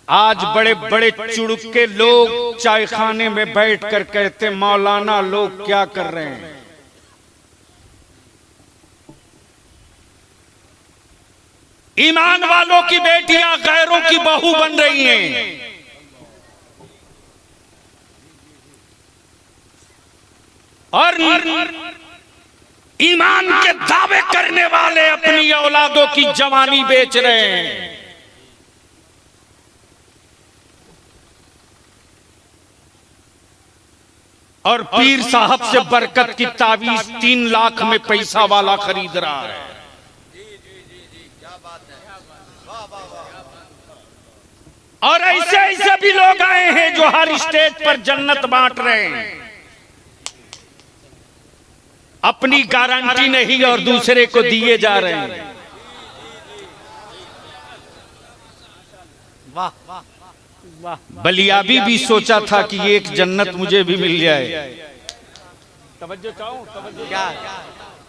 आज बड़े बड़े चुड़के लोग चाय खाने में बैठकर कहते मौलाना लोग क्या कर रहे हैं। ईमान वालों की बेटियां गैरों की बहू बन रही हैं। और ईमान के दावे करने वाले अपनी औलादों की जवानी बेच रहे हैं। और पीर साहब से बरकत की तावीज 3 लाख में पैसा वाला खरीद रहा है। और ऐसे ऐसे भी लोग आए हैं जो हर स्टेज पर जन्नत बांट रहे हैं। अपनी गारंटी नहीं और दूसरे को दिए जा रहे हैं। वाह वाह वाह। बलियाबी भी सोचा था कि एक जन्नत मुझे भी मिल जाए। तवज्जो चाहूं, तवज्जो क्या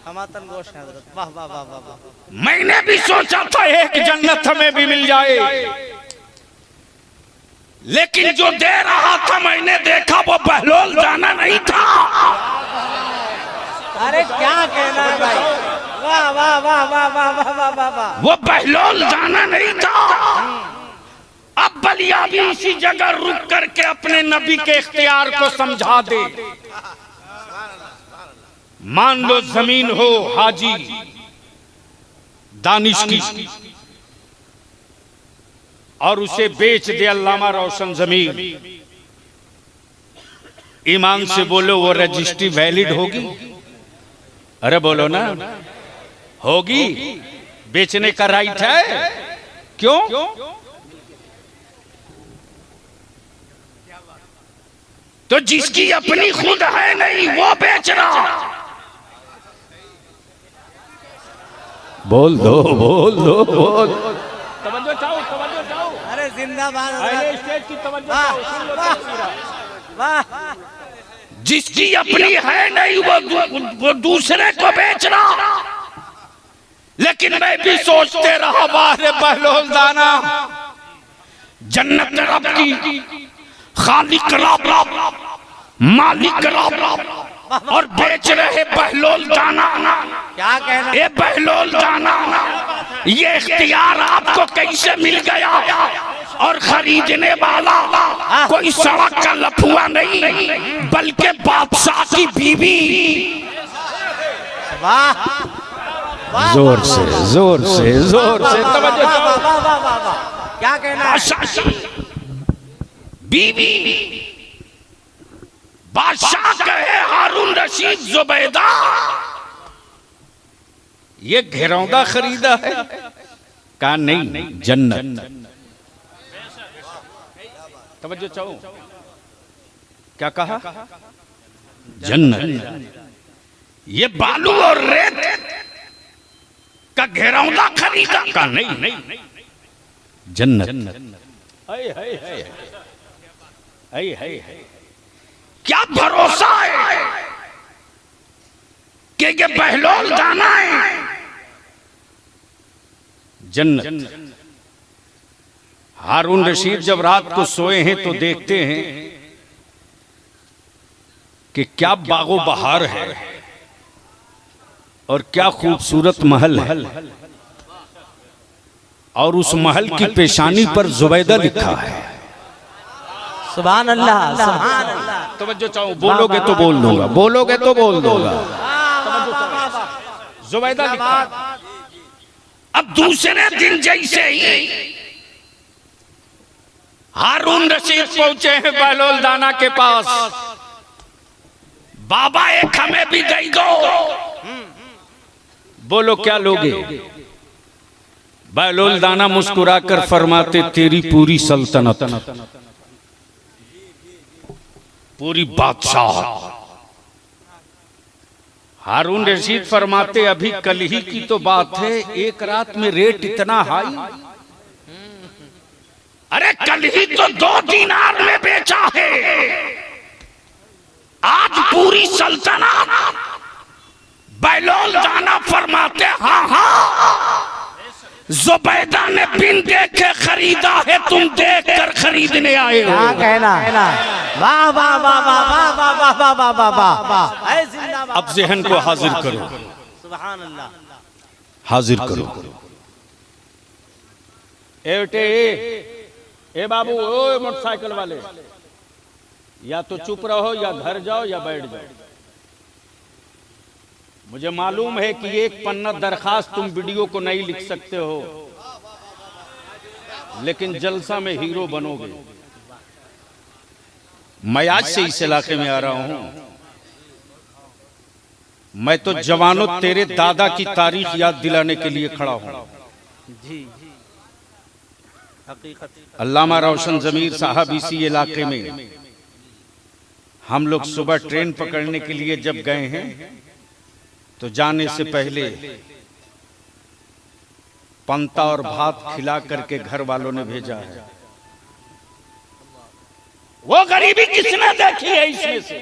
हमातन गोश है हजरत। वाह वाह वाह वाह वाह। मैंने भी सोचा था एक जन्नत हमें भी मिल जाए, लेकिन जो दे रहा था मैंने देखा वो बहलोल दाना नहीं था। अरे क्या कहना है भाई। वाह वाह वाह वाह वाह वाह वाह वाह वाह। वो बहलोल दाना नहीं था। अब बलिया भी इसी जगह रुक करके अपने नबी के इख्तियार को समझा दे। मान लो जमीन हो हाजी दानिश की और उसे बेच दे अल्लामा रोशन जमीन। ईमान से बोलो वो रजिस्ट्री वैलिड होगी? अरे बोलो ना, होगी? बेचने का राइट है। क्यों? तो जिसकी अपनी खुद है नहीं वो बेच रहा। बोल दो बोल दो बोल। तवज्जो चाहो, तवज्जो चाहो। अरे जिंदाबाद। पहले स्टेज की तवज्जो चाहो, सुन लो तस्वीर। वाह। जिसकी अपनी है नहीं वो दूसरे को बेच रहा। लेकिन मैं भी सोचते रहा वाह बहलोल दाना, जन्नत रब की, खालिक रब, मालिक रब, और बेच रहे बहलोल दाना। क्या कहना। ये बहलोल दाना, ये इख्तियार आपको कैसे मिल गया? और खरीदने वाला कोई सड़क का लफुआ नहीं बल्कि बादशाह की बीवी। वाह वाह। जोर से जोर से जोर से तवज्जो वाह चाहो। वाह वाह वाह वाह। क्या कहना है। बादशाह की बीवी, बादशाह कहे हारून रशीद जुबैदा, ये घिरौंदा खरीदा है? कहा नहीं, जन्नत। तवज्जो चाहो। क्या कहा? जन्नत। ये बालू और रेत का घिरौंदा खरीदा? का नहीं, जन्नत। क्या भरोसा है कि ये बहलोल दाना है? जन्नत। हारून रशीद जब रात को सोए हैं तो देखते हैं कि क्या बागो बहार है और क्या खूबसूरत महल है। और उस महल की पेशानी पर जुबैदा लिखा है। सुभान अल्लाह सुभान अल्लाह। तवज्जो चाहो, बोलोगे तो बोल दूंगा, बोलोगे तो बोल दूंगा। जुबैदा लिखा। अब दूसरे दिन जैसे ही हारून रशीद पहुंचे हैं बहलोल दाना के पास, बाबा एक हमें भी दे दो। बोलो क्या लोगे? बहलोल दाना मुस्कुराकर फरमाते तेरी पूरी सल्तनत, पूरी बादशाह। हारून रशीद फरमाते अभी कल ही की तो बात है, एक रात में रेट इतना हाई। अरे कल ही तो 2 दीनार में बेचा है, आज पूरी सल्तनत। बहलोल दाना फरमाते हाँ हाँ जुबैदा ने बिन देखे खरीदा है, तुम देख कर खरीदने आए हो। क्या कहना है ना, वाह वाह वाह वाह वाह वाह वाह वाह वाह वाह वाह। ऐ जिंदाबाद। अब जहन को हाजिर करो, सुभान अल्लाह। हाजिर करो। ए बेटे, ए बाबू, ओ मोटरसाइकिल वाले, या तो चुप रहो या घर जाओ या बैठ जाओ। मुझे मालूम है कि एक पन्ना दरखास्त तुम वीडियो को नहीं लिख सकते हो, लेकिन जलसा में हीरो बनोगे। मैं आज से इस इलाके में आ रहा हूं। मैं तो जवानों तेरे दादा की तारीख याद दिलाने के लिए खड़ा हूं। जी हकीकत। अल्लामा रोशन जमीर साहब इसी इलाके में हम लोग सुबह ट्रेन पकड़ने के लिए जब गए हैं तो जाने से पहले पंता और भात खिला करके घर वालों ने भेजा है। वो गरीबी किसने देखी है इसमें से?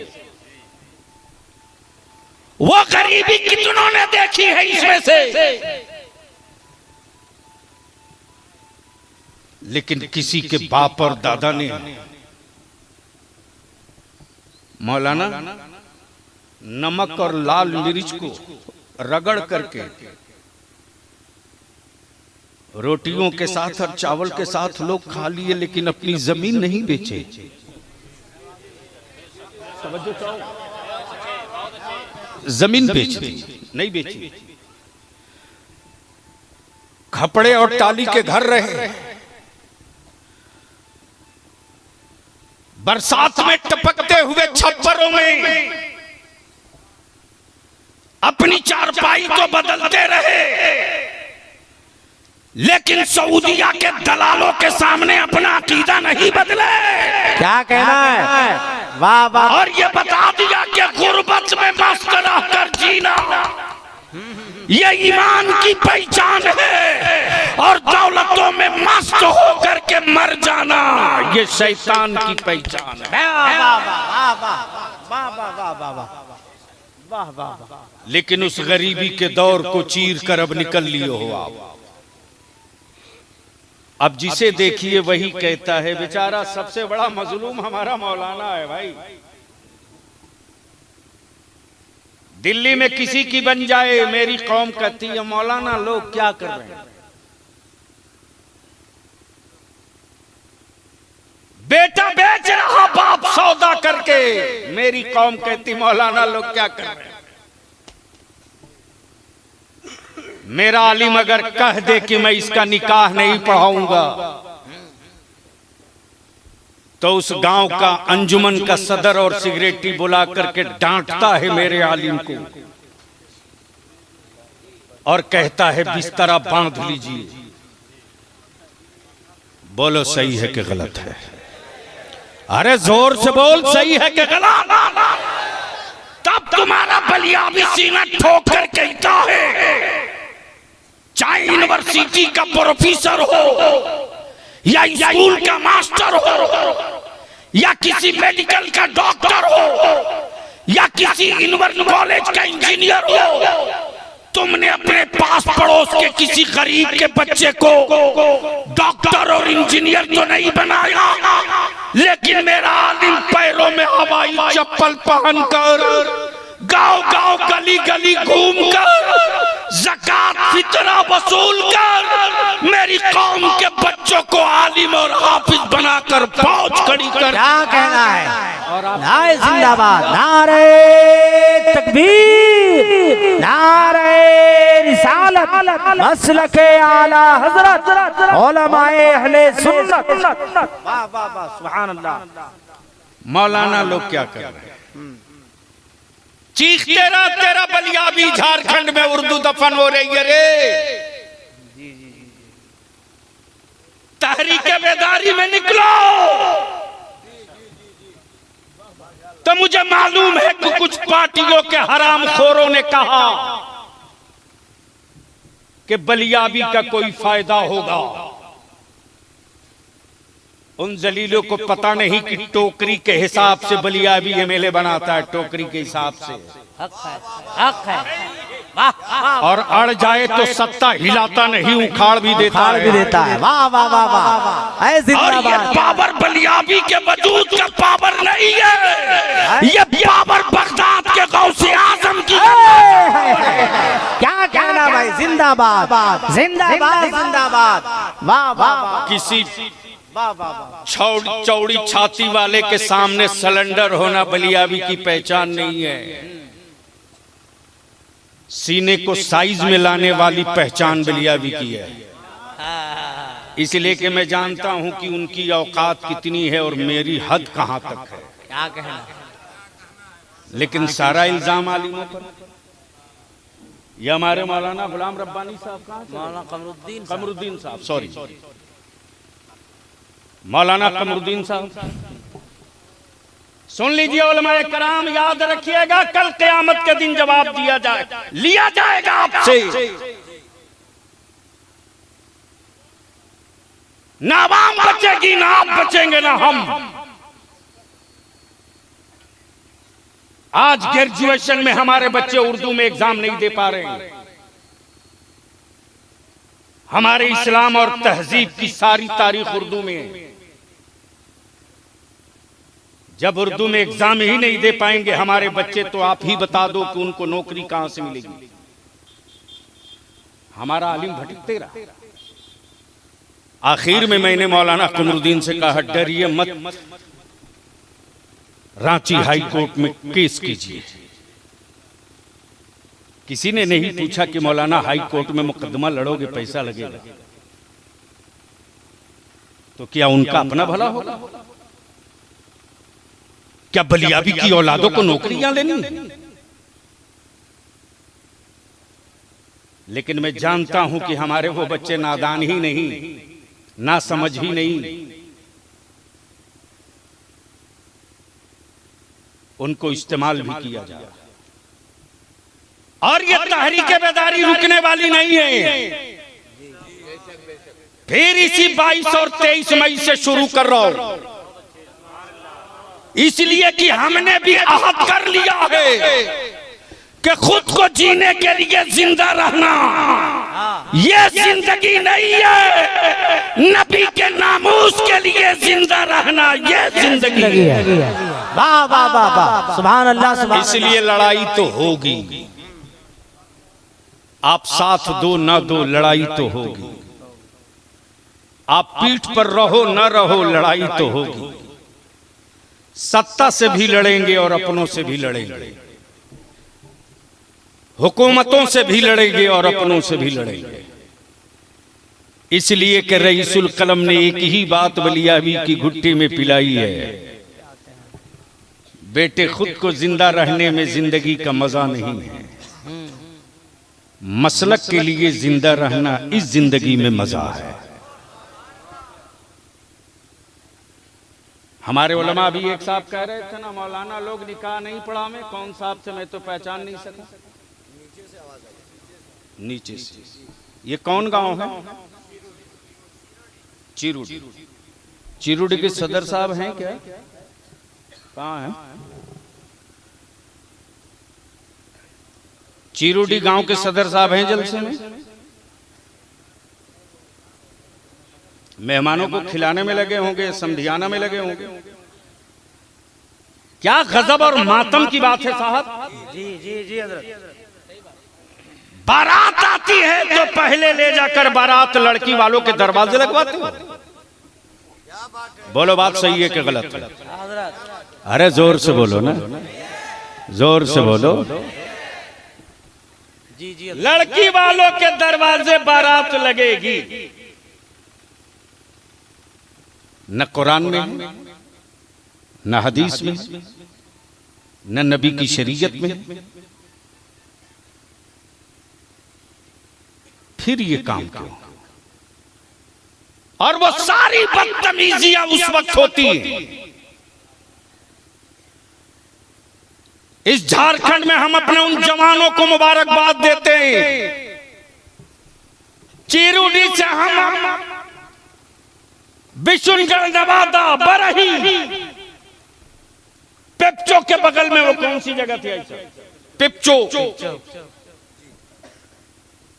वो गरीबी कितनों ने देखी है इसमें से? लेकिन किसी के बाप और दादा ने मौलाना नमक और लाल मिर्च को रगड़ करके रोटियों के साथ और चावल के साथ लोग खा लिए, लेकिन अपनी जमीन नहीं बेचे। जमीन बेच दी, नहीं बेची। खपड़े और टाली के घर रहे, बरसात में टपकते हुए छप्परों में अपनी चारपाई को बदलते रहे, लेकिन सऊदिया के दलालों के सामने अपना अकीदा नहीं बदले। क्या कहना है, वाह वाह। और ये बता दिया कि गुर्बत में मस्त रहकर जीना ये ईमान की पहचान है, और दौलतों में मस्त होकर के मर जाना ये शैतान की पहचान है। वाह वाह वाह वाह वाह वाह वाह वाह वाह। लेकिन उस गरीबी के दौर को चीर कर अब निकल लिए हो आप। अब जिसे देखिए वही कहता है बेचारा सबसे बड़ा मजलूम हमारा मौलाना है भाई। दिल्ली में किसी की बन जाए, मेरी कौम कहती है मौलाना लोग क्या कर रहे हैं। बेटा बेच रहा बाप सौदा करके, मेरी कौम कहती मौलाना लोग क्या कर रहे हैं। मेरा आलिम अगर कह दे कि मैं इसका निकाह नहीं पढ़ाऊंगा तो उस गांव का अंजुमन का सदर और सिगरेटी बुला करके डांटता है मेरे आलिम को और कहता है बिस्तरा बांध लीजिए। बोलो सही है कि गलत है? अरे जोर से बोल, सही है कि गलत? तब तुम्हारा बलिया भी सीना ठोक कर कहता है, चाहे यूनिवर्सिटी का प्रोफेसर हो या स्कूल का मास्टर हो या किसी मेडिकल का डॉक्टर हो या किसी यूनिवर्सिटी कॉलेज का इंजीनियर हो, तुमने अपने पास पड़ोस के किसी गरीब के बच्चे को डॉक्टर और इंजीनियर तो नहीं बनाया, लेकिन मेरा आलिम पैरों में हवाई चप्पल पहनकर गांव गांव गली गली घूमकर ज़कात फितरा वसूल कर मेरी कौम के बच्चों को आलिम और हाफिज बनाकर फौज खड़ी कर। क्या कहना है? नारे जिंदाबाद, नारे तकबीर, नारे रिसालत, मसलके आला हजरत, उलमाए अहले सुन्नत। वाह वाह वाह, सुभान अल्लाह। मौलाना लोग क्या कर रहे हैं? चीख तेरा बलिया भी झारखंड में उर्दू दफन हो रही है रे। तहरीके बेदारी में निकलो। तो मुझे मालूम है कि कुछ पार्टियों के हरामखोरों ने कहा कि बलियाबी का कोई फायदा होगा। उन जलीलों को पता नहीं कि टोकरी के हिसाब से बलियाबी एमएलए बनाता है, टोकरी के हिसाब से। हक है, हक है। और अड़ जाए तो सत्ता हिलाता नहीं, उखाड़ भी देता उखाड़ भी देता है। वाह वाह वाह वाह, ऐ और ये जिंदाबाद। बाबर बलियाबी के वजूद का पावर नहीं है, ये पावर बगदाद के गौसे आजम की। क्या कहना भाई, जिंदाबाद जिंदाबाद जिंदाबाद। वाह वाह वाह किसी वाह वाह। चौड़ी छाती वाले के सामने सिलेंडर होना बलियाबी की पहचान नहीं है। सीने को साइज में लाने वाली पहचान बलियाबी की है। इसलिए कि मैं जानता हूं कि उनकी औकात कितनी है और मेरी हद कहां तक है। क्या कहना, लेकिन सारा इल्जाम आलिमों पर। ये हमारे मौलाना गुलाम रब्बानी साहब कहाँ थे? मौलाना कमरुद्दीन साहब, सॉरी, मौलाना कमरुद्दीन साहब। सुन लीजिए उलमाए कराम, याद रखिएगा, कल क़यामत के दिन जवाब दिया लिया जाएगा आपसे। ना आवाम बचेगी, ना आप बचेंगे, ना हम। आज ग्रेजुएशन में हमारे बच्चे उर्दू में एग्जाम नहीं दे पा रहे हैं। हमारे इस्लाम और तहजीब की सारी तारीख उर्दू में है। जब उर्दू में एग्जाम ही नहीं दे पाएंगे हमारे बच्चे, तो आप ही बता दो कि उनको नौकरी कहां से मिलेगी। हमारा आलिम भटकते रहा। आखिर में मैंने मौलाना कमरुद्दीन से कहा, डरिए मत, रांची हाई कोर्ट में केस कीजिए। किसी ने नहीं पूछा कि मौलाना हाई कोर्ट में मुकदमा लड़ोगे, पैसा लगेगा, तो क्या उनका अपना भला होगा? क्या बलियाबी की औलादों को नौकरियां लेनी? लेकिन मैं जानता हूं कि हमारे वो बच्चे नादान ही नहीं, ना समझ ही नहीं, उनको इस्तेमाल भी किया जाए। और ये तहरीके बेदारी रुकने वाली नहीं है। फिर इसी 22 और 23 मई से शुरू कर रहा हूं, इसलिए कि हमने भी अहद कर लिया है कि खुद को जीने के लिए जिंदा रहना ये जिंदगी नहीं है, नबी के नामूस के लिए जिंदा रहना ये जिंदगी है। वाह वाह वाह वाह, सुभान अल्लाह सुभान। इसलिए लड़ाई तो होगी, आप साथ दो ना दो, लड़ाई तो होगी। आप पीठ पर रहो ना रहो, लड़ाई तो होगी। सत्ता से भी लड़ेंगे और अपनों से भी लड़ेंगे, हुकूमतों से भी लड़ेंगे और अपनों से भी लड़ेंगे। इसलिए कि रईसुल कलम ने एक ही बात बलियाबी की घुट्टी में पिलाई है, बेटे खुद को जिंदा रहने में जिंदगी का मजा नहीं है, मसलक के लिए जिंदा रहना इस जिंदगी में मजा है। हमारे उलमा भी एक साहब कह रहे थे ना, मौलाना लोग निकाह नहीं पढ़ा में, कौन साहब से मैं तो पहचान नहीं सका। नीचे से ये कौन गांव है? चिरुडी। चिरुडी के सदर साहब हैं क्या? कहाँ हैं? चिरुडी गांव के सदर साहब हैं जलसे में। मेहमानों को खिलाने में लगे होंगे, समझाना में लगे होंगे। क्या गजब और मातम की बात है साहब। जी जी जी हजरत। बारात आती है तो पहले ले जाकर बारात लड़की वालों के दरवाजे लगवाते हो। बोलो बात सही है कि गलत है? अरे जोर से बोलो ना, जोर से बोलो। जी जी लड़की वालों के दरवाजे बारात लगेगी। न कुरान में, न हदीस में, न नबी की शरीयत में। फिर ये काम क्यों? और वो सारी बदतमीजियां उस वक्त होती हैं। इस झारखंड में हम अपने उन जवानों को मुबारकबाद देते हैं। चिरुडी से हम बिशुनगढ़, नवादा, बरही, पिपचो के बगल में वो कौन सी जगह थी ऐसा? पिपचो,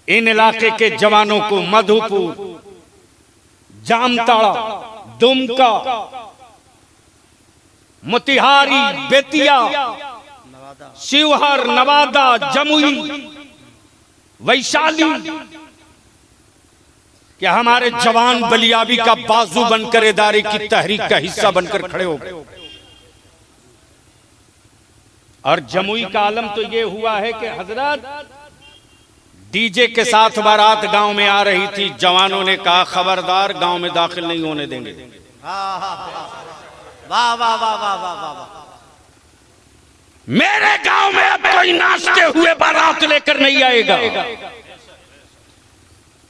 इन इलाके के जवानों को मधुपुर, जामताड़ा, दुमका, मोतिहारी, बेतिया, शिवहर, नवादा, जमुई, वैशाली, कि हमारे जवान बलियाबी का बाजू बनकर इदारे की तहरीक का हिस्सा बनकर खड़े हो गए। और जमुई का आलम तो ये हुआ है कि हजरत डीजे के साथ बारात गांव में आ रही थी, जवानों ने कहा खबरदार गांव में दाखिल नहीं होने देंगे। वाह वाह वाह वाह वाह वाह। मेरे गांव में अब कोई नाचते हुए बारात लेकर नहीं आएगा।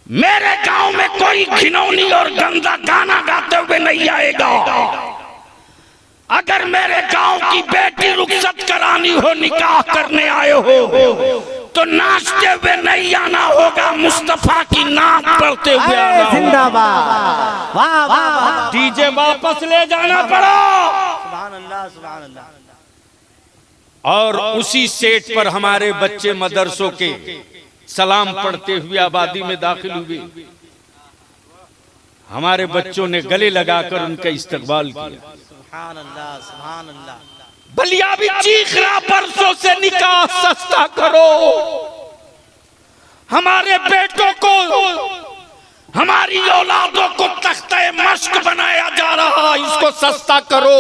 मेरे गांव में कोई घिनौनी और गंदा गाना गाते हुए नहीं आएगा। अगर मेरे गांव की बेटी रुखसत करानी हो, निकाह करने आए हो, तो नाचते हुए नहीं आना होगा, मुस्तफा की नात पढ़ते हुए आना होगा। जिंदाबाद। वाह वाह वाह। डीजे वापस ले जाना पड़ा। सुभान अल्लाह सुभान अल्लाह। और उसी सेट पर हमारे बच्चे मदरसों के सलाम पढ़ते हुए आबादी में दाखिल हुए। हमारे बच्चों ने गले लगाकर उनका इस्तकबाल किया। सुभान अल्लाह सुभान अल्लाह। बलियाबी चीख रहा परसों से निकाह सस्ता करो, हमारे बेटों को, हमारी औलादों को तख्ते मश्क बनाया जा रहा, इसको सस्ता करो,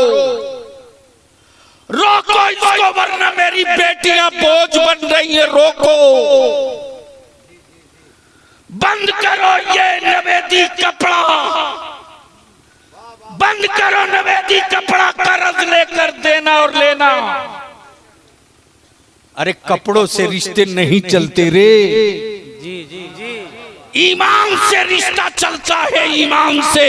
रोको इसको वरना मेरी बेटियां बोझ बन रही है, रोको, बंद करो ये नवेदी कपड़ा, बंद करो नवेदी कपड़ा, कर्ज लेकर देना और लेना। अरे कपड़ों से रिश्ते नहीं चलते रे, जी जी जी। ईमान से रिश्ता चलता है, ईमान से।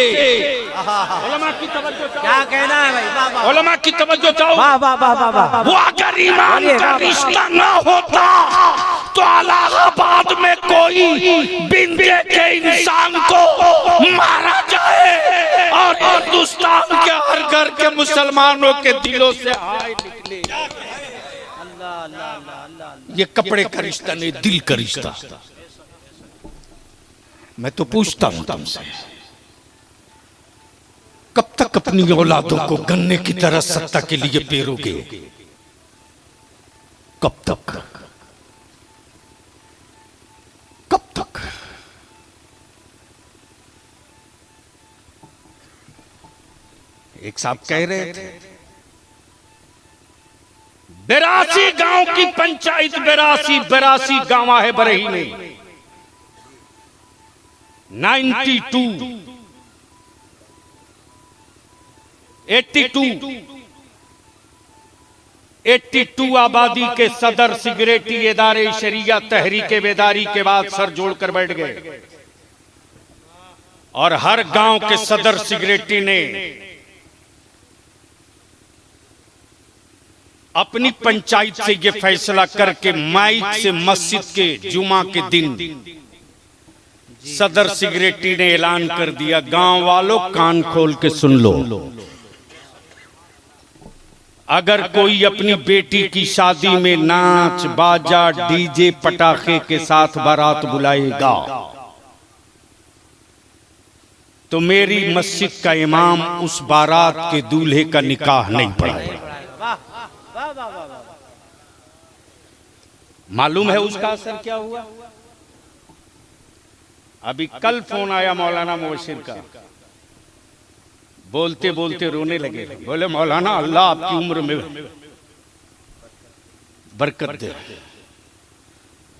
उलमा की तवज्जो क्या कहना है भाई? वाह वाह। उलमा की तवज्जो चाहो। वाह वाह वाह वाह वाह। वो अगर ईमान का रिश्ता ना होता तो इलाहाबाद में कोई बिंदे के इंसान को मारा जाए और हिंदुस्तान के हर घर के मुसलमानों के दिलों से हाय निकले। अल्लाह अल्लाह अल्लाह। ये कपड़े का रिश्ता नहीं, दिल का रिश्ता। मैं तो पूछता हूं तुमसे, कब तक अपनी औलादों को गन्ने की तरह सत्ता के लिए पेरोगे? कब तक, कब तक? एक साहब कह रहे थे 82 गांव की पंचायत, 82 गांव है बरही में, 82 आबादी के सदर सिगरेटी इदारे शरिया तहरीके बेदारी के बाद सर जोड़कर बैठ गए और हर गांव के सदर सिगरेटी ने अपनी पंचायत से यह फैसला करके माइक से मस्जिद के जुमा के दिन सदर सिगरेटी ने ऐलान कर दिया, गांव वालों कान खोल के सुन लो, अगर कोई अपनी बेटी की शादी में नाच बाजा डीजे पटाखे के साथ बारात बुलाएगा तो मेरी मस्जिद का इमाम उस बारात के दूल्हे का निकाह नहीं पढ़ाएगा। मालूम है उसका असर क्या हुआ? अभी कल फोन आया मौलाना मुबशिर का, बोलते बोलते रोने लगे, बोले मौलाना अल्लाह आपकी उम्र में बरकत दे,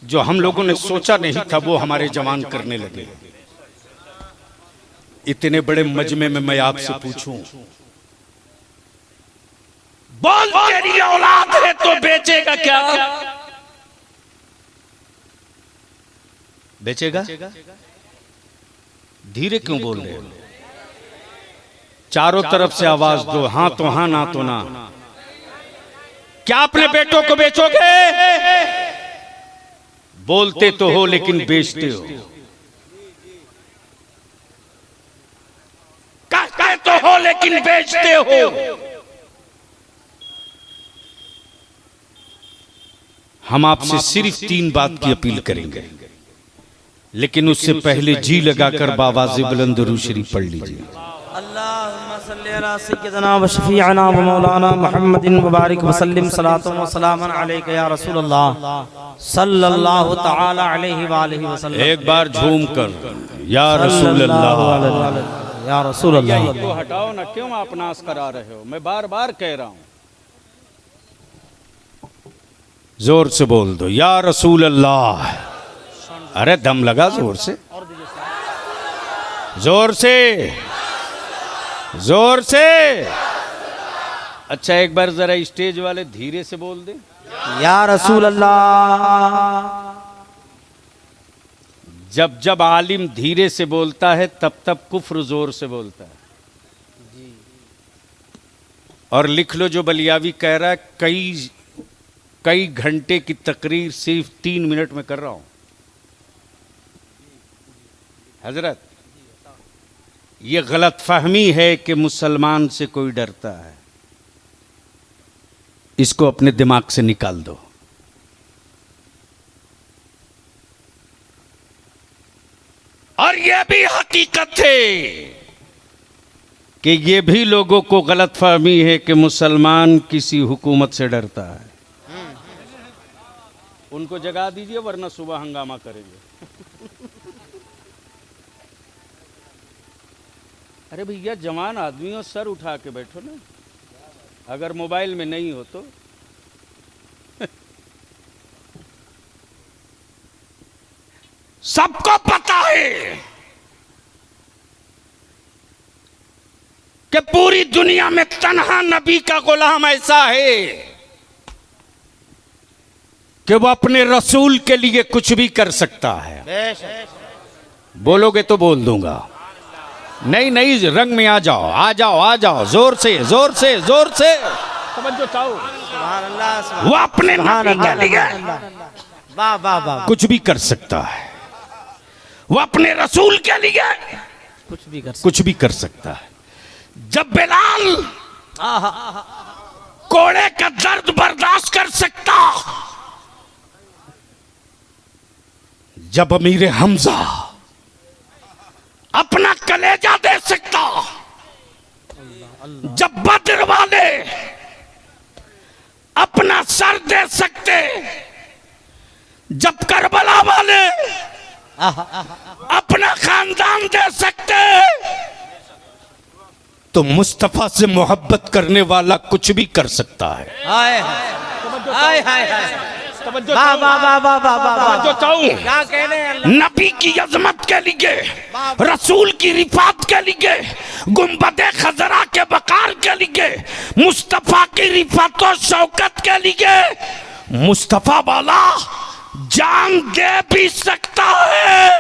जो हम लोगों ने सोचा नहीं था वो हमारे जवान करने लगे। इतने बड़े मजमे में मैं आपसे पूछूं, बोल तेरी औलाद है तो बेचेगा क्या? बेचेगा? धीरे क्यों बोल रहे हो? चारों तरफ से आवाज दो, हाँ तो हाँ, ना तो ना। क्या अपने बेटों को बेचोगे? बोलते तो हो लेकिन बेचते हो। कहते तो हो लेकिन बेचते हो। हम आपसे सिर्फ 3 बात की अपील करेंगे। लेकिन उससे पहले जी लगाकर बावाज़े बुलंद दुरूद शरीफ पढ़ लीजिए। अल्लाहुम्मा सल्ली अला सय्यिदना व शफीअना व मौलाना मुहम्मदिन मुबारक व सल्लिम सलातन व सलामन अलैका या रसूलल्लाह सल्लल्लाहु तआला अलैहि व आलिहि वसल्लम। एक बार झूम कर या रसूल अल्लाह, या रसूल अल्लाह। तो हटाओ ना, क्यों आप नाश करा रहे हो? मैं बार बार कह रहा हूं, जोर से बोल दो या रसूल अल्लाह। अरे दम लगा, जोर से, जोर से, जोर से। अच्छा एक बार जरा स्टेज वाले धीरे से बोल दे या रसूल अल्लाह। जब जब आलिम धीरे से बोलता है तब तब कुफ्र जोर से बोलता है। और लिख लो जो बलियावी कह रहा है, कई घंटे की तकरीर सिर्फ 3 मिनट में कर रहा हूं। हजरत, ये गलत फहमी है कि मुसलमान से कोई डरता है, इसको अपने दिमाग से निकाल दो। और यह भी हकीकत है कि ये भी लोगों को गलत फहमी है कि मुसलमान किसी हुकूमत से डरता है। उनको जगा दीजिए वरना सुबह हंगामा करेंगे। अरे भैया जवान आदमी हो, सर उठा के बैठो ना, अगर मोबाइल में नहीं हो तो। सबको पता है कि पूरी दुनिया में तन्हा नबी का गुलाम ऐसा है कि वो अपने रसूल के लिए कुछ भी कर सकता है। बोलोगे तो बोल दूंगा। नहीं नहीं, रंग में आ जाओ, आ जाओ, आ जाओ, जोर से, जोर से, जोर से समझो चाहो। वो अपने नबी के लिए वाह वाह वाह कुछ भी कर सकता है, वो अपने रसूल के लिए कुछ भी कर सकता है। जब बिलाल कोड़े का दर्द बर्दाश्त कर सकता, जब अमीर हमजा अपना कलेजा दे सकता, जब बद्र वाले अपना सर दे सकते, जब करबला वाले अपना खानदान दे सकते, तो मुस्तफा से मोहब्बत करने वाला कुछ भी कर सकता है। हाय हाय हाय हाय वाह वाह वाह वाह वाह वाह। क्या कहने हैं? नबी की अजमत के लिए, रसूल की रिफात के लिए, गुंबदे खजरा के वकार के लिए, मुस्तफा की रिफात और शौकत के लिए मुस्तफा वाला जान दे भी सकता है,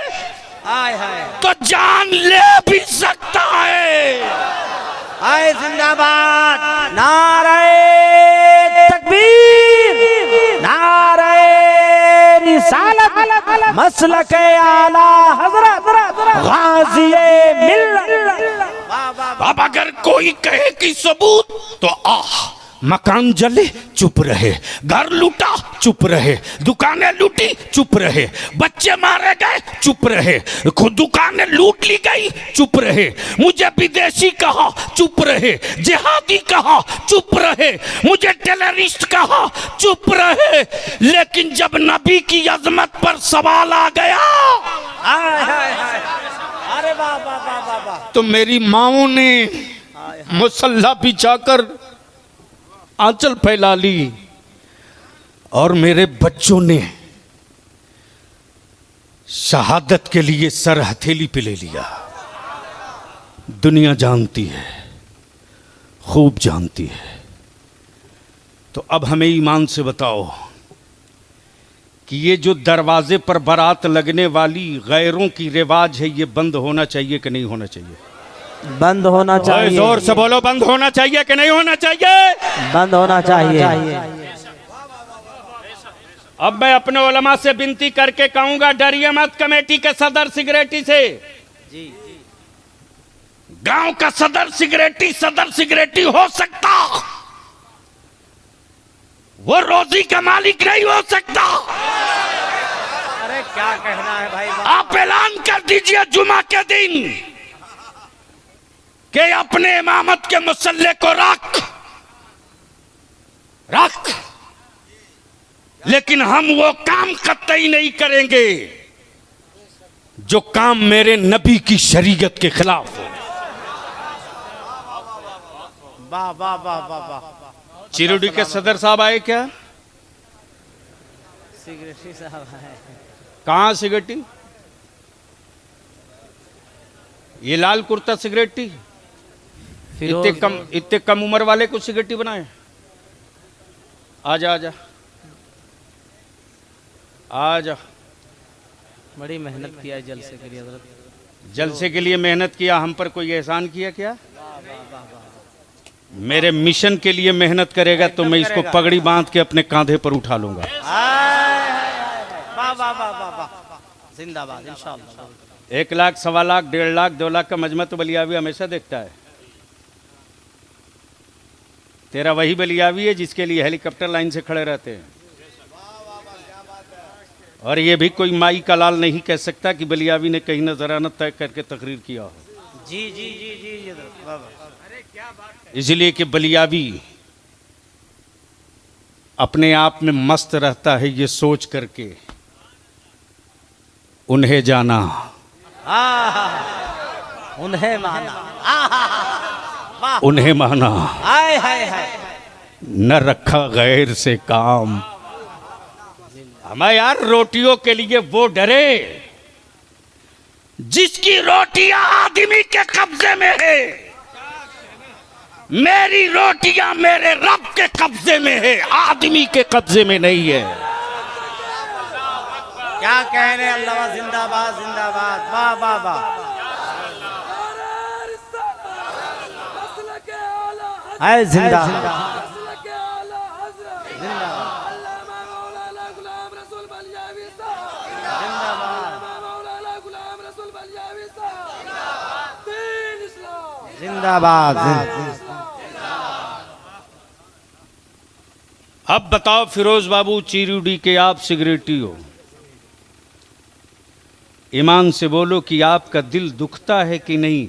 हाय हाय तो जान ले भी सकता है। हाय जिंदाबाद, नारे तकबीर, नारे रिसालत, मसलके आला हजरत गाज़िए मिल्लत। अब अगर कोई कहे कि सबूत, तो मकान जले चुप रहे, घर लूटा चुप रहे, दुकानें लूटी चुप रहे, बच्चे मारे गए चुप रहे, खुद दुकानें लूट ली गई चुप रहे, मुझे विदेशी कहा चुप रहे, जिहादी कहा चुप रहे, मुझे टेररिस्ट कहा चुप रहे। लेकिन जब नबी की अजमत पर सवाल आ गया, अरे वाह वाह वाह वाह, तो मेरी माओ ने मुसल्ला बिछाकर आंचल फैला ली और मेरे बच्चों ने शहादत के लिए सर हथेली पे ले लिया। दुनिया जानती है, खूब जानती है। तो अब हमें ईमान से बताओ कि ये जो दरवाजे पर बारात लगने वाली गैरों की रिवाज है, ये बंद होना चाहिए कि नहीं होना चाहिए? बंद होना चाहिए। जोर से बोलो, बंद होना चाहिए कि नहीं होना चाहिए? बंद होना चाहिए। अब मैं अपने उलमा से विनती करके कहूंगा, डरिए मत कमेटी के सदर सिगरेटी से। गांव का सदर सिगरेटी हो सकता, वो रोजी का मालिक नहीं हो सकता। अरे क्या कहना है भाई? आप ऐलान कर दीजिए जुमा के दिन कि अपने इमामत के मुसल्ले को रख, लेकिन हम वो काम कतई नहीं करेंगे जो काम मेरे नबी की शरीयत के खिलाफ हो। वाह वाह वाह वाह वाह। चिरुडी के सदर साहब आए क्या? सिगरेटी साहब आए। कहाँ सिगरेटी? ये लाल कुर्ता सिगरेटी? इतने कम उम्र वाले को सिगरेटी बनाए? आजा आजा आजा। बड़ी मेहनत किया है जलसे के लिए हजरत। जलसे के लिए मेहनत किया, हम पर कोई एहसान किया क्या? मेरे मिशन के लिए मेहनत करेगा तो मैं इसको पगड़ी बांध के अपने कांधे पर उठा लूंगा। वाह वाह वाह वाह वाह। जिंदाबाद इंशाअल्लाह। 1 लाख, 1.25 लाख, 1.5 लाख, 2 लाख का मजमा तो बलियावी हमेशा देखता है। तेरा वही बलियावी है जिसके लिए हेलीकॉप्टर लाइन से खड़े रहते हैं। और ये भी कोई माई का लाल नहीं कह सकता कि बलियावी ने कहीं नजराना तय करके तकरीर किया हो। जी जी जी जी वाह। इसलिए कि बलियावी अपने आप में मस्त रहता है ये सोच करके उन्हें जाना, उन्हें माना, उन्हें माना, हाय हाय हाय, न रखा गैर से काम। हमें यार रोटियों के लिए वो डरे जिसकी रोटियां आदमी के कब्जे में है। मेरी रोटियां मेरे रब के कब्जे में है, आदमी के कब्जे में नहीं है। क्या कह रहे? अल्लाह जिंदाबाद जिंदाबाद। वाह वाह वाह। है जिंदाबाद जिंदाबाद। अब बताओ फिरोज बाबू चिरुडी के आप सिगरेटी हो, ईमान से बोलो कि आपका दिल दुखता है कि नहीं?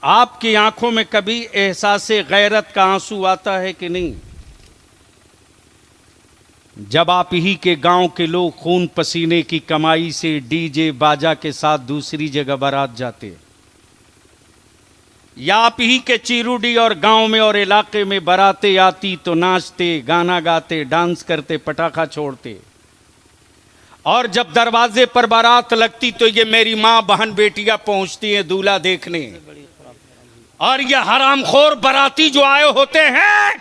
आपकी आंखों में कभी एहसास-ए गैरत का आंसू आता है कि नहीं? जब आप ही के गांव के लोग खून पसीने की कमाई से डीजे बाजा के साथ दूसरी जगह बारात जाते, या आप ही के चिरुडी और गांव में और इलाके में बारातें आती तो नाचते, गाना गाते, डांस करते, पटाखा छोड़ते, और जब दरवाजे पर बारात लगती तो ये मेरी माँ बहन बेटियां पहुंचती हैं दूल्हा देखने, और ये हरामखोर बाराती जो आए होते हैं,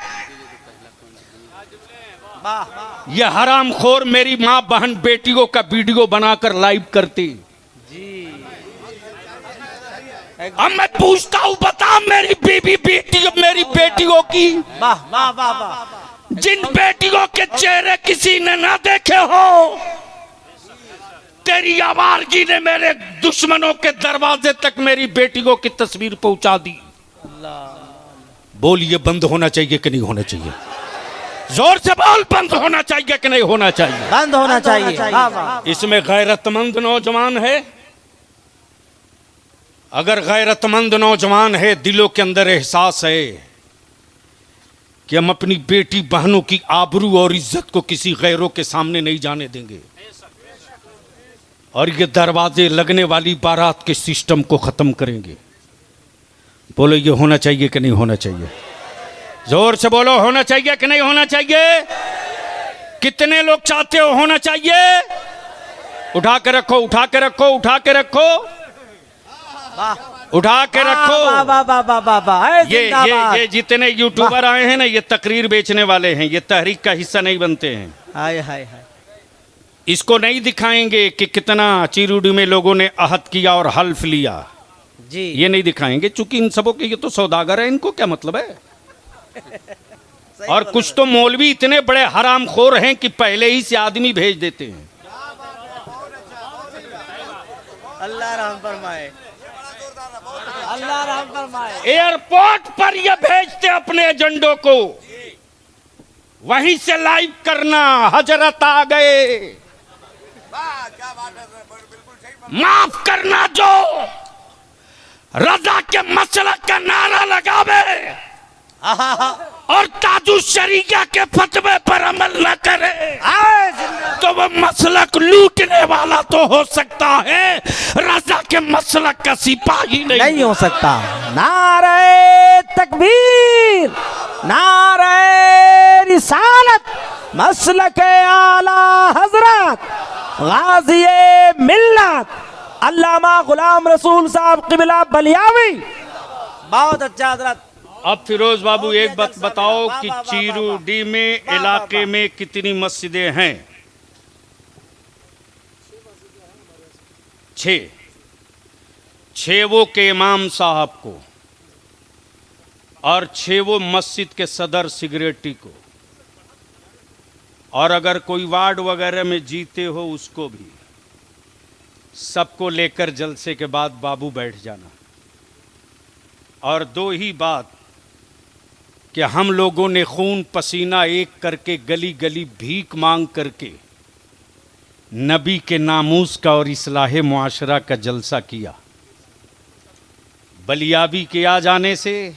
ये हरामखोर मेरी माँ बहन बेटियों का वीडियो बनाकर लाइव करती। अब मैं पूछता हूँ, बता मेरी बीबी मेरी बेटियों की, वाह वाह वाह वाह, जिन बेटियों के चेहरे किसी ने ना देखे हो, तेरी आवारगी ने मेरे दुश्मनों के दरवाजे तक मेरी बेटियों की तस्वीर पहुंचा दी। बोल, ये बंद होना चाहिए कि नहीं होना चाहिए? जोर से बोल, बंद होना चाहिए कि नहीं होना चाहिए? बंद होना चाहिए। इसमें गैरतमंद नौजवान है? अगर गैरतमंद नौजवान है, दिलों के अंदर एहसास है कि हम अपनी बेटी बहनों की आबरू और इज्जत को किसी गैरों के सामने नहीं जाने देंगे, और ये दरवाजे लगने वाली बारात के सिस्टम को खत्म करेंगे। बोलो, ये होना चाहिए कि नहीं होना चाहिए? जोर से बोलो, होना चाहिए कि नहीं होना चाहिए? कितने लोग चाहते हो होना चाहिए? उठा के रखो, उठा के रखो, उठा के रखो, उठा के रखो। ये जितने यूट्यूबर आए हैं ना, ये तकरीर बेचने वाले हैं, ये तहरीक का हिस्सा नहीं बनते हैं। हाय हाय हाय। इसको नहीं दिखाएंगे कि कितना चिरुडी में लोगों ने अहद किया और हल्फ लिया जी, ये नहीं दिखाएंगे, चूंकि इन सबों के ये तो सौदागर है, इनको क्या मतलब है? और कुछ तो मौलवी इतने बड़े हरामखोर हैं कि पहले ही से आदमी भेज देते हैं। अल्लाह रहम फरमाए, अल्लाह रहम फरमाए। एयरपोर्ट पर ये भेजते अपने एजेंडों को वहीं से लाइव करना। हजरत आ गए। माफ करना जो रजा के मसलक का नारा लगावे और ताजु शरीका के फतवे पर अमल न करे तो वह मसलक लूटने वाला तो हो सकता है, रजा के मसलक का सिपाही नहीं हो सकता। नारे तकबीर, नारे रिसालत, मसलक आला हजरत गाज़ी मिल्लत अल्लामा गुलाम रसूल साहब क़िबला बलियावी। बहुत अच्छा हजरत। अब फिरोज बाबू एक बात बताओ कि चीरूडी में इलाके में कितनी मस्जिदें हैं? 6 वो के इमाम साहब को और 6 वो मस्जिद के सदर सिगरेटी को, और अगर कोई वार्ड वगैरह में जीते हो उसको भी। सबको लेकर जलसे के बाद बाबू बैठ जाना। और 2 ही बात कि हम लोगों ने खून पसीना एक करके गली गली भीख मांग करके नबी के नामूस का और इस्लाह मुआशरा का जलसा किया। बलियाबी के आ जाने से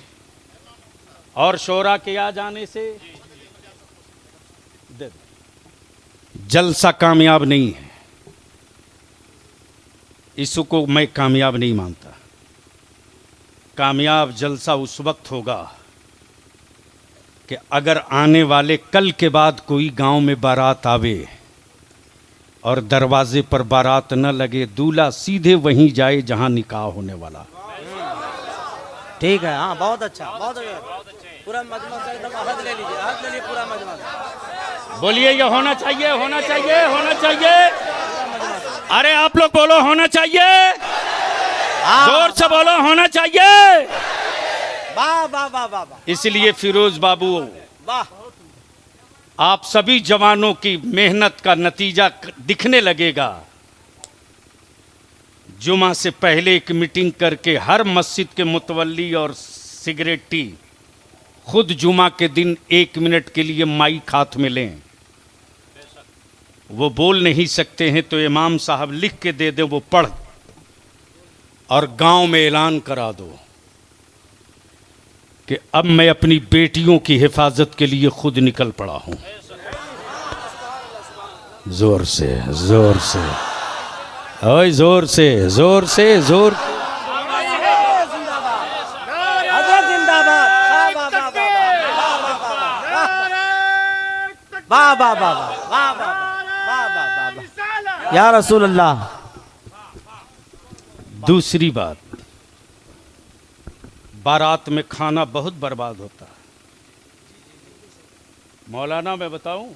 और शोरा के आ जाने से जलसा कामयाब नहीं है। इसको मैं कामयाब नहीं मानता। कामयाब जलसा उस वक्त होगा कि अगर आने वाले कल के बाद कोई गांव में बारात आवे और दरवाजे पर बारात न लगे, दूल्हा सीधे वहीं जाए जहां निकाह होने वाला। ठीक है, हाँ बहुत अच्छा, बहुत अच्छा। पूरा मजमा से एकदम हद ले लीजिए, हद ले लीजिए पूरा मजमा। बोलिए ये होना चाहिए, होना चाहिए, होना चाहिए। अरे आप लोग बोलो होना चाहिए, जोर से बोलो होना चाहिए। वाह वाह वाह वाह। इसलिए फिरोज बाबू वाह, आप सभी जवानों की मेहनत का नतीजा दिखने लगेगा। जुमा से पहले एक मीटिंग करके हर मस्जिद के मुतवल्ली और सिगरेटी खुद जुमा के दिन 1 मिनट के लिए माइक हाथ में लें। वो बोल नहीं सकते हैं तो इमाम साहब लिख के दे दे, वो पढ़ और गांव में ऐलान करा दो कि अब मैं अपनी बेटियों की हिफाजत के लिए खुद निकल पड़ा हूं। जोर से, जोर से, ओए जोर से, जोर से, जोर। वाह वाह वाह वाह वाह वाह या रसूल अल्लाह। दूसरी बात, बारात में खाना बहुत बर्बाद होता है। मौलाना मैं बताऊं,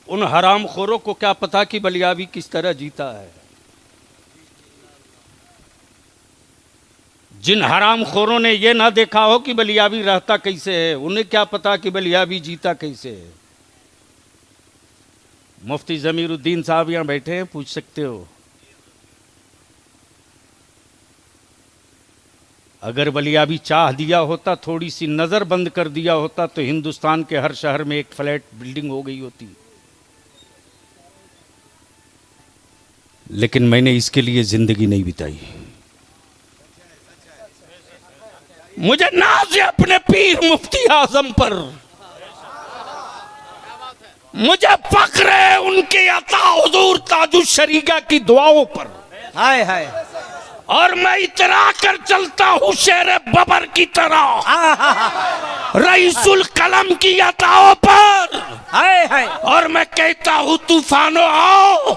उन हरामखोरों को क्या पता कि बलियाबी किस तरह जीता है। जिन हरामखोरों ने यह ना देखा हो कि बलियाबी रहता कैसे है, उन्हें क्या पता कि बलियाबी जीता कैसे है। मुफ्ती जमीरुद्दीन साहब यहां बैठे हैं, पूछ सकते हो। अगर बलियाबी चाह दिया होता, थोड़ी सी नजर बंद कर दिया होता तो हिंदुस्तान के हर शहर में एक फ्लैट बिल्डिंग हो गई होती। लेकिन मैंने इसके लिए जिंदगी नहीं बिताई। मुझे नाज है अपने पीर मुफ्ती आजम पर, मुझे फख्र है उनके अता हुजूर ताजु शरीका की दुआओं पर। हाय हाय। और मैं इतरा कर चलता हूँ शेर बबर की तरह रईसुल कलम की अताओं पर। हाय हाय। और मैं कहता हूँ तूफानों आओ,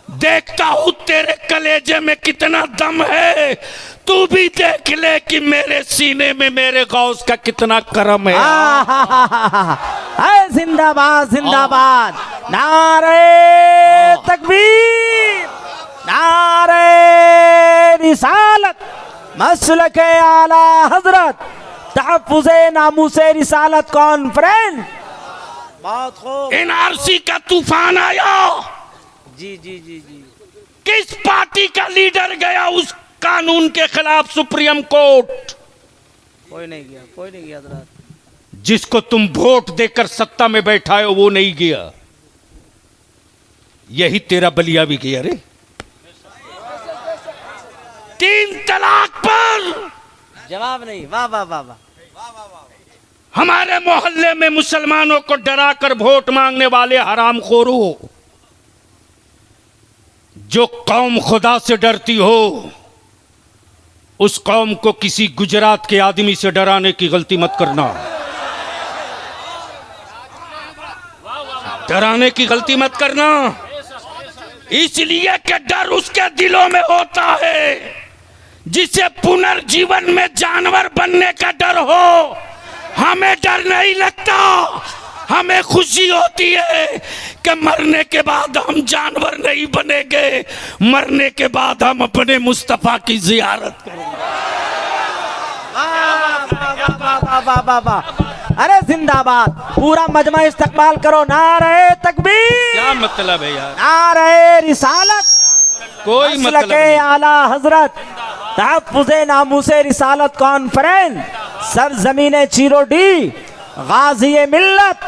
देखता हूँ तेरे कलेजे में कितना दम है, तू भी देख ले कि मेरे सीने में मेरे गौस का कितना करम है। जिंदाबाद जिंदाबाद, नारे तकबीर, नारे रिसालत, मसलक आला हजरत, तहफ्फुज़े नामूसे रिसालत कॉन्फ्रेंस। बहुत खूब। एनआरसी का तूफान आया। जी जी जी जी। किस पार्टी का लीडर गया उस कानून के खिलाफ सुप्रीम कोर्ट? कोई नहीं गया, कोई नहीं गया। जिसको तुम वोट देकर सत्ता में बैठाए हो वो नहीं गया, यही तेरा बलिया भी गया रे। 3 तलाक पर जवाब नहीं। वाह वाह वाह वाह। हमारे मोहल्ले में मुसलमानों को डराकर वोट मांगने वाले हरामखोरों, जो कौम खुदा से डरती हो उस कौम को किसी गुजरात के आदमी से डराने की गलती मत करना। डराने की गलती मत करना, इसलिए कि डर उसके दिलों में होता है जिसे पुनर्जीवन में जानवर बनने का डर हो। हमें डर नहीं लगता, हमें खुशी होती है कि मरने के बाद हम जानवर नहीं बनेंगे, मरने के बाद हम अपने मुस्तफा की जियारत करेंगे। अरे जिंदाबाद, पूरा मजमा इस्तकबाल करो। नारे तकबीर। क्या मतलब है यार? नारे रिसालत, कोई मतलब नहीं। आला हजरत तहफ्फुज़े नामूसे रिसालत कॉन्फ्रेंस, सरजमीने चीरोडी, गाज़ी मिल्लत,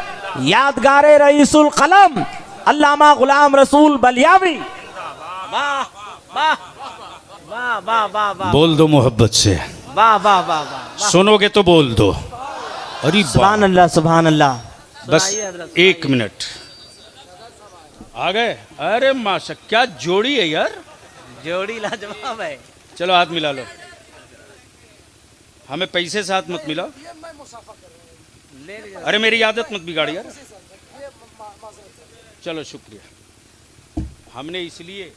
यादगारे रईसुल कलम अल्लामा गुलाम रसूल बलियावी। वाह वाह वाह वाह वाह वाह। बोल दो मोहब्बत से, वाह वाह वाह वाह। सुनोगे तो बोल दो। अरे सुभान अल्लाह सुभान अल्लाह। बस 1 मिनट आ गए। अरे माशा, क्या जोड़ी है यार, जोड़ी लाजवाब है। चलो हाथ मिला लो। हमें पैसे से हाथ मत मिलाओ। अरे मेरी आदत मत बिगाड़ यार। चलो शुक्रिया। हमने इसलिए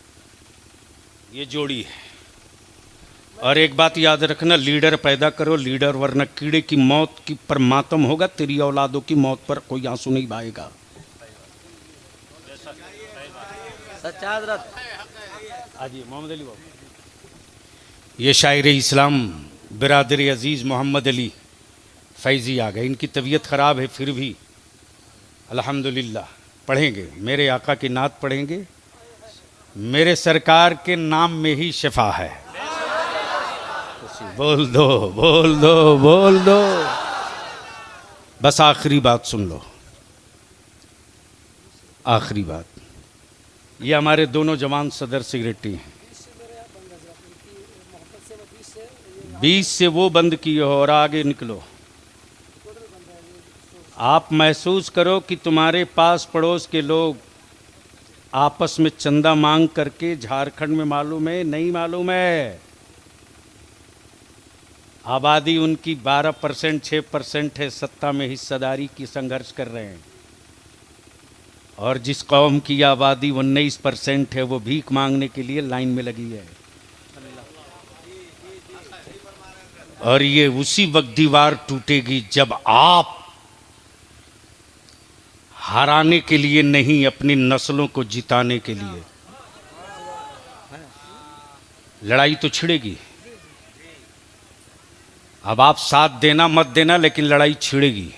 ये जोड़ी है। और एक बात याद रखना, लीडर पैदा करो लीडर, वरना कीड़े की मौत की पर मातम होगा, तेरी औलादों की मौत पर कोई आंसू नहीं बहाएगा। सच्चा हजरत। आजी मोहम्मद अली बाबू, ये शायर इस्लाम बिरादर अजीज़ मोहम्मद अली फैज़ी आ गए। इनकी तबीयत ख़राब है, फिर भी अल्हम्दुलिल्लाह पढ़ेंगे। मेरे आका की नात पढ़ेंगे। मेरे सरकार के नाम में ही शिफा है। बोल दो बोल दो बोल दो। बस आखिरी बात सुन लो, आखिरी बात। ये हमारे दोनों जवान सदर सिगरेटी हैं। 20 से वो बंद किए हो और आगे निकलो। आप महसूस करो कि तुम्हारे पास पड़ोस के लोग आपस में चंदा मांग करके, झारखंड में मालूम है नहीं मालूम है, आबादी उनकी 12% 6% है, सत्ता में हिस्सेदारी की संघर्ष कर रहे हैं। और जिस कौम की आबादी 19% है वो भीख मांगने के लिए लाइन में लगी है। और ये उसी वक्त दीवार टूटेगी जब आप हराने के लिए नहीं, अपनी नस्लों को जिताने के लिए। लड़ाई तो छिड़ेगी। अब आप साथ देना मत देना, लेकिन लड़ाई छिड़ेगी।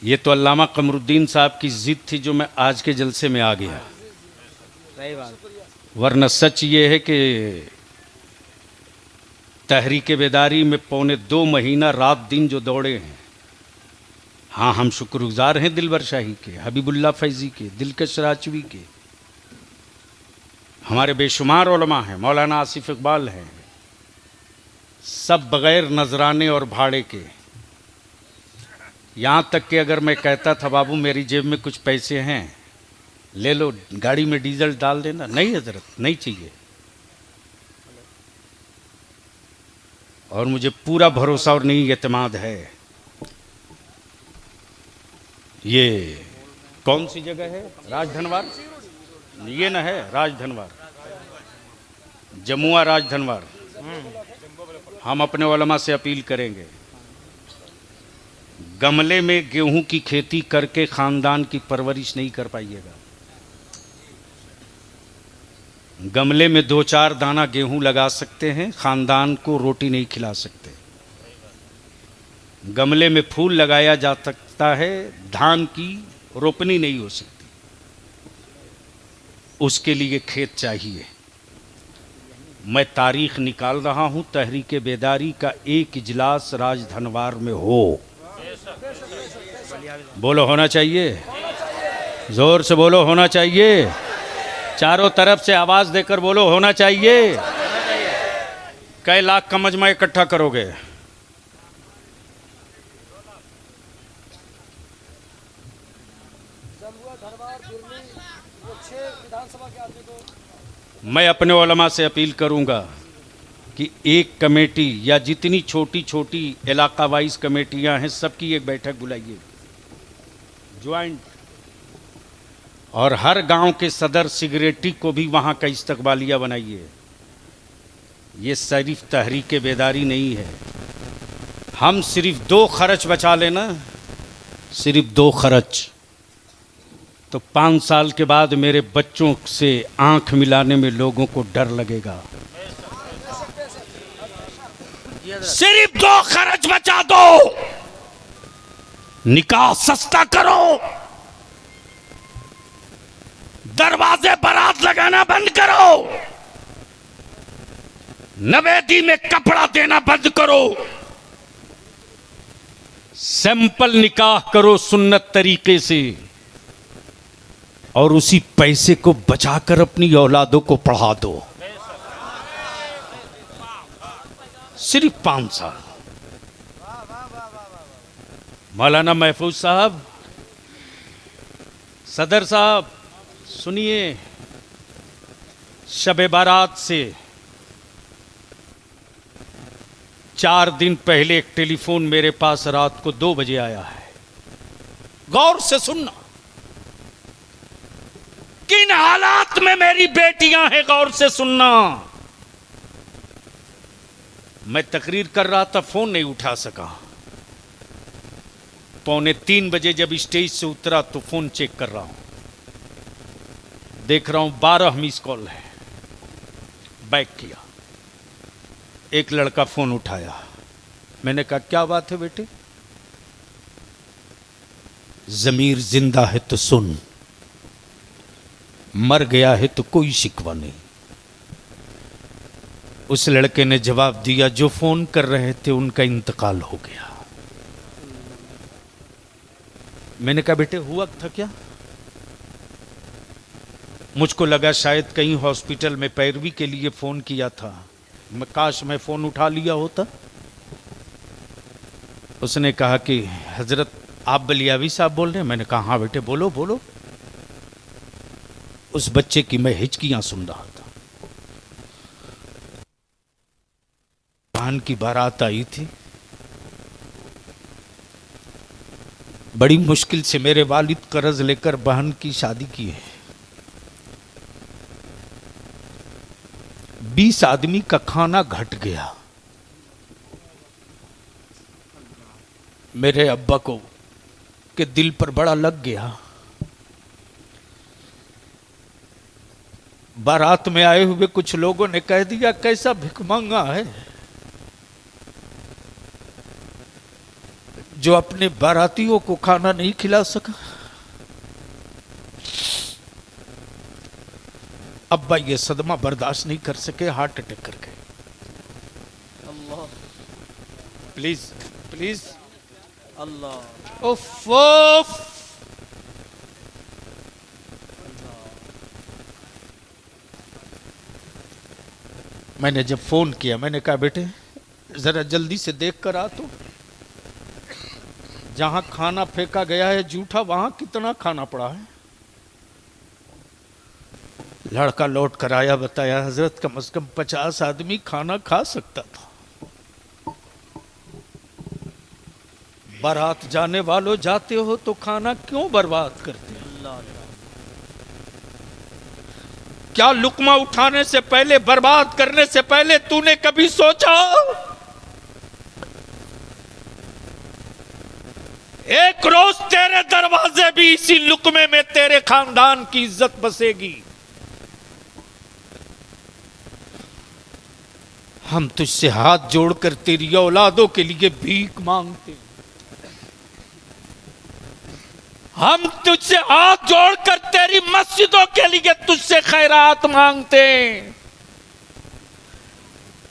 ये तो अल्लामा कमरुद्दीन साहब की जिद थी जो मैं आज के जलसे में आ गया। सही बात। वरना सच ये है कि तहरीक बेदारी में 2.25 महीना रात दिन जो दौड़े हैं, हाँ हम शुक्रगुजार हैं दिलवर शाही के, हबीबुल्लाह फैज़ी के, दिलकश राजवी के। हमारे बेशुमार उलमा हैं, मौलाना आसिफ इकबाल हैं, सब बग़ैर नजराने और भाड़े के। यहाँ तक कि अगर मैं कहता था बाबू मेरी जेब में कुछ पैसे हैं, ले लो गाड़ी में डीजल डाल देना, नहीं हजरत नहीं चाहिए। और मुझे पूरा भरोसा और नहीं एतमाद है। ये कौन सी जगह है? राजधनवार, ये ना है राजधनवार, जमुआ राजधनवार। हम अपने उलमा से अपील करेंगे, गमले में गेहूं की खेती करके खानदान की परवरिश नहीं कर पाइएगा। गमले में 2-4 दाना गेहूं लगा सकते हैं, खानदान को रोटी नहीं खिला सकते। गमले में फूल लगाया जा सकता है, धान की रोपनी नहीं हो सकती। उसके लिए खेत चाहिए। मैं तारीख निकाल रहा हूं, तहरीक बेदारी का एक इजलास राजधनवार में हो। बोलो होना चाहिए, जोर से बोलो होना चाहिए, चारों तरफ से आवाज देकर बोलो होना चाहिए। कई लाख का मजमा इकट्ठा करोगे? मैं अपने उलमा से अपील करूंगा कि एक कमेटी या जितनी छोटी छोटी इलाका वाइज कमेटियां हैं सबकी एक बैठक बुलाइए, ज्वाइंट, और हर गांव के सदर सिगरेटी को भी वहां का इस्तकबालिया बनाइए। ये सिर्फ तहरीक बेदारी नहीं है, हम सिर्फ 2 खर्च बचा लेना, सिर्फ 2 खर्च, तो 5 साल के बाद मेरे बच्चों से आंख मिलाने में लोगों को डर लगेगा। सिर्फ 2 खर्च बचा दो, निकाह सस्ता करो, दरवाजे बारात लगाना बंद करो, नवेदी में कपड़ा देना बंद करो, सिंपल निकाह करो सुन्नत तरीके से, और उसी पैसे को बचाकर अपनी औलादों को पढ़ा दो। सिर्फ 5 साल। मौलाना महफूज साहब, सदर साहब, सुनिए, शब बारात से 4 दिन पहले एक टेलीफोन मेरे पास रात को 2 बजे आया है। गौर से सुनना, किन हालात में मेरी बेटियां हैं, गौर से सुनना। मैं तकरीर कर रहा था, फोन नहीं उठा सका। 2:45 बजे जब स्टेज से उतरा तो फोन चेक कर रहा हूं, देख रहा हूं 12 मिस कॉल है। बैक किया, एक लड़का फोन उठाया, मैंने कहा क्या बात है बेटे? जमीर जिंदा है तो सुन, मर गया है तो कोई शिकवा नहीं। उस लड़के ने जवाब दिया, जो फोन कर रहे थे उनका इंतकाल हो गया। मैंने कहा बेटे हुआ था क्या? मुझको लगा शायद कहीं हॉस्पिटल में पैरवी के लिए फोन किया था, काश मैं फोन उठा लिया होता। उसने कहा कि हजरत आप बलियावी साहब बोल रहे हैं? मैंने कहा हाँ बेटे बोलो बोलो। उस बच्चे की मैं हिचकियां सुन रहा था। बहन की बारात आई थी, बड़ी मुश्किल से मेरे वालिद कर्ज लेकर बहन की शादी की है। 20 आदमी का खाना घट गया। मेरे अब्बा को के दिल पर बड़ा लग गया। बारात में आए हुए कुछ लोगों ने कह दिया कैसा भिखमंगा है जो अपने बारातियों को खाना नहीं खिला सका। अब्बा ये सदमा बर्दाश्त नहीं कर सके, हार्ट अटैक कर गए। अल्लाह, प्लीज प्लीज, अल्लाह, उफ उफ। मैंने जब फोन किया मैंने कहा बेटे जरा जल्दी से देख कर आ, तो जहां खाना फेंका गया है जूठा वहां कितना खाना पड़ा है। लड़का लौट कर आया, बताया हजरत कम से कम 50 आदमी खाना खा सकता था। बारात जाने वालों जाते हो तो खाना क्यों बर्बाद करते हो? क्या लुकमा उठाने से पहले, बर्बाद करने से पहले तूने कभी सोचा एक रोज तेरे दरवाजे भी इसी लुकमे में तेरे खानदान की इज्जत बसेगी? हम तुझसे हाथ जोड़कर तेरी औलादों के लिए भीख मांगते, हम तुझसे हाथ जोड़कर तेरी मस्जिदों के लिए तुझसे खैरात मांगते,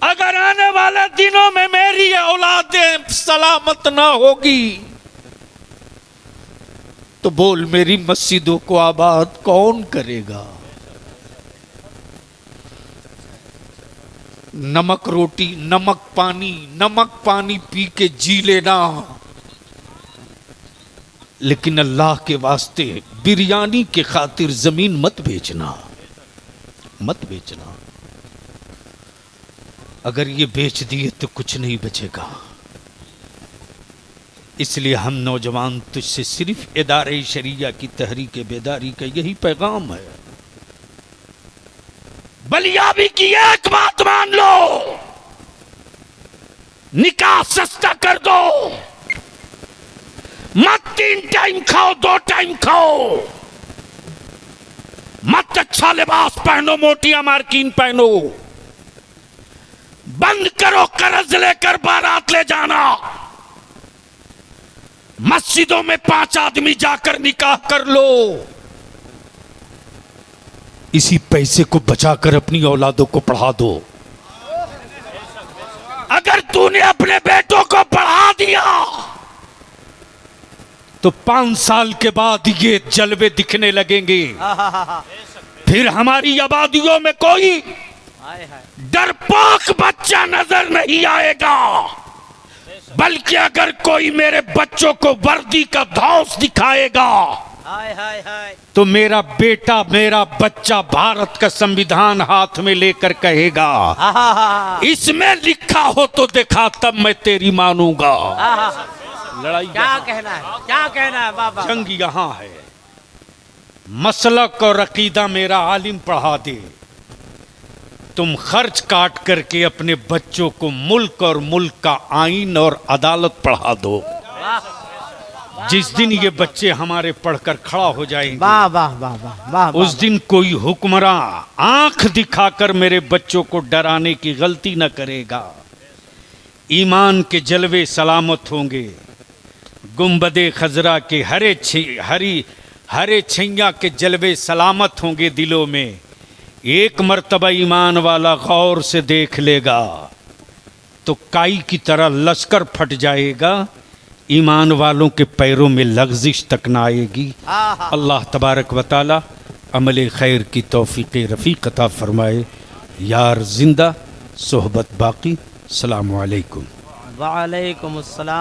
अगर आने वाले दिनों में मेरी औलादें सलामत ना होगी तो बोल मेरी मस्जिदों को आबाद कौन करेगा? नमक रोटी नमक पानी पी के जी लेना, लेकिन अल्लाह के वास्ते बिरयानी के खातिर जमीन मत बेचना, मत बेचना। अगर ये बेच दिए तो कुछ नहीं बचेगा। इसलिए हम नौजवान तुझसे सिर्फ इदारे शरिया की तहरीक बेदारी का यही पैगाम है। बलियाबी की एक बात मान लो, निकाह सस्ता कर दो, मत 3 टाइम खाओ 2 टाइम खाओ, मत अच्छा लिबास पहनो, मोटियां मार्किन पहनो, बंद करो कर्ज लेकर बारात ले जाना, मस्जिदों में 5 आदमी जाकर निकाह कर लो। इसी पैसे को बचाकर अपनी औलादों को पढ़ा दो। अगर तूने अपने बेटों को पढ़ा दिया तो 5 साल के बाद ये जलवे दिखने लगेंगे। फिर हमारी आबादियों में कोई डरपोक बच्चा नजर नहीं आएगा, बल्कि अगर कोई मेरे बच्चों को वर्दी का धौंस दिखाएगा तो मेरा बेटा मेरा बच्चा भारत का संविधान हाथ में लेकर कहेगा इसमें लिखा हो तो देखा तब मैं तेरी मानूंगा। लड़ाई क्या कहना है, क्या कहना है बाबा? जंग यहां है। मसलक और अकीदा मेरा आलिम पढ़ा दे, तुम खर्च काट करके अपने बच्चों को मुल्क और मुल्क का आईन और अदालत पढ़ा दो। जिस दिन ये बच्चे हमारे पढ़कर खड़ा हो जाएंगे, वाह वाह वाह वाह वाह, उस दिन कोई हुक्मरान आंख दिखाकर मेरे बच्चों को डराने की गलती न करेगा। ईमान के जलवे सलामत होंगे, गुंबदे खजरा के हरे छैया के जलवे सलामत होंगे दिलों में। एक मर्तबा ईमान वाला गौर से देख लेगा तो काई की तरह लश्कर फट जाएगा, ईमान वालों के पैरों में लग़ज़िश तक न आएगी। अल्लाह तबारक व तआला अमल खैर की तौफीक रफ़ीक अता फरमाए। यार जिंदा सोहबत बाकी। अस्सलामु अलैकुम। वालेकुम अस्सलाम।